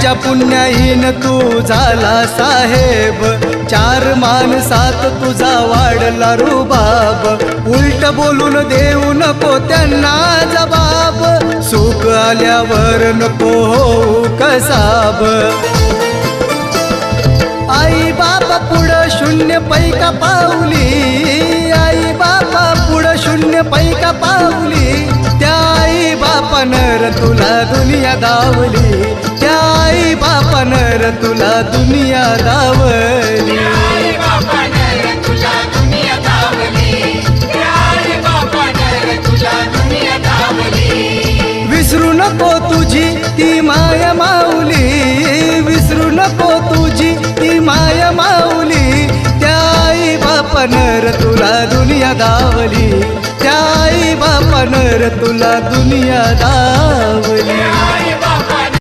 त्यांच्या पुण्याहीन तू झाला साहेब, 4 माणसात तुझा वाढला रुबाब. उलट बोलून देऊ नको त्यांना जबाब, सुख आल्यावर नको होऊ कसाब. आई बाबा पुढं 0 पैका पावली, आई बाबा पुढं 0 पैका पावली. त्या आई बापानं तुला दुनिया दावली, त्या आई बापानं तुला दुनिया दावली. विसरू नको तुझी ती माया माऊली, विसरू नको तुझी ती माया माऊली. त्या आई बापानं तुला दुनिया दावली, त्या आई बापानं तुला दुनिया दावली.